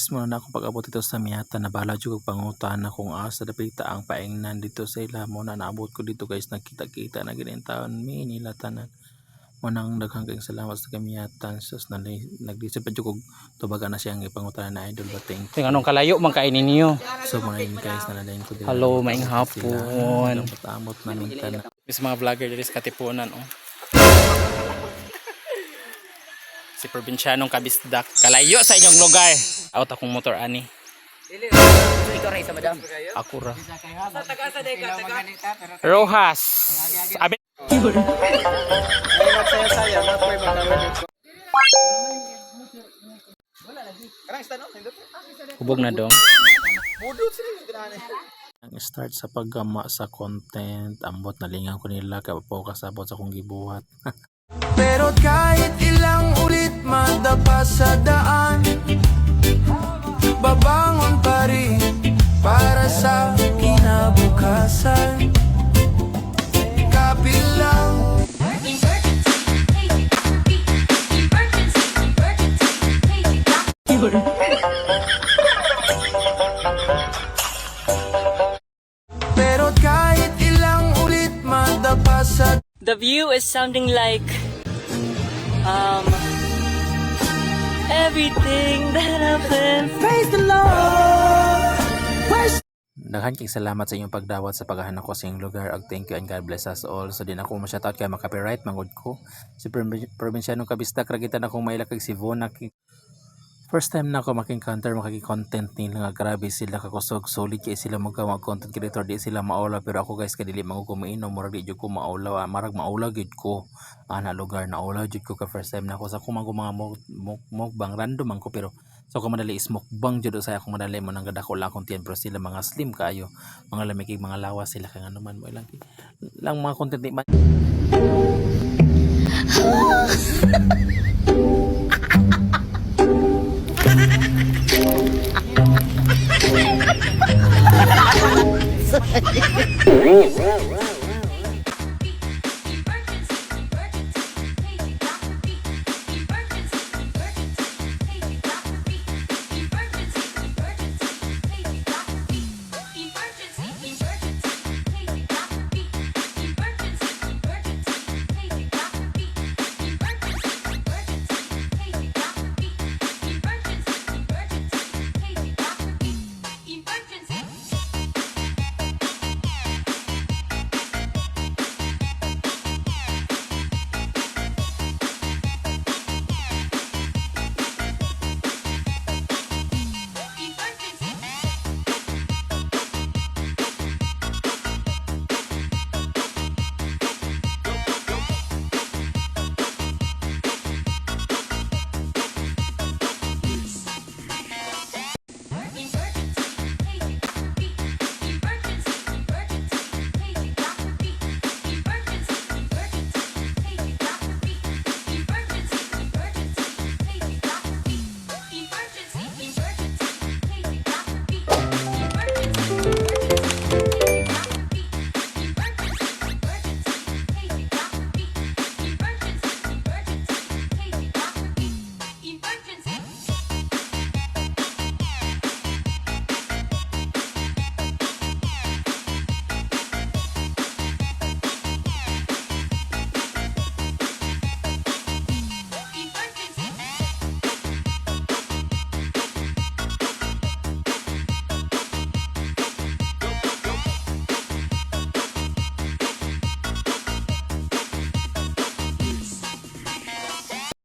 guys, muna na akong pag-abot dito sa miyata na bala jud kog pangutan na kung asa dapita ang paingnan dito sa ila mo na naabot ko dito guys, nakita-kita na ginin taon mi nila tanan. Manang daghang kayong salamat sa kamiyatan sus na nagdisip pa jud kog tubagan na siya ang ipangutan na idol bating. Ting anong kalayo man kainin niyo. So mga yun guys na nadayon ko dito. Hello, maing hapon. Patamot na nung tanan. Mis mga vlogger diri sa Katipunan oh. Si probinsyanong kabisdak. Kalayo sa inyong lugar. Out akong motor ani. Dili, ikaw rin sa madam. Ako ra. Sa taga-asa day ka, taga. Rojas. Abi. Saya-saya, mapoy magnaman dito. Wala lagi. Karang sta no? Hubog na dong. Budot sila ganahan. Ang start sa paggama sa content, ambot na lingaw ko nila kay po kasabot sa kong gibuhat. Pero kahit ilang ulit madapa sa daan, babangon pa rin para sa kinabukasan. Kapilang pero kahit ilang ulit madapa sa The view is sounding like everything that happened. praise the Lord. Daghan kay salamat sa inyong pagdawat sa paghahanap ko sa inyong lugar ag thank you and God bless us all. So din ako ma-shoutout kay makapiright mangod ko. Si probinsyanong kabistak ra kita na akong mailakag si Von. First time na ako maki-encounter makiki-content nila nga grabe sila kakusog solid kay sila mga content creator di sila maula pero ako guys kadili mangu ko mainom murag di jud ko maula marag maula gid ko ana lugar na ula jud ko ka first time na ako sa kumang mga mukbang random man ko pero so ko madali smokbang jud sa akong madali mo nang gadako lang akong tiyan pero sila mga slim kaayo mga lamig mga lawas sila kay ano man mo lang mga content di man Sorry.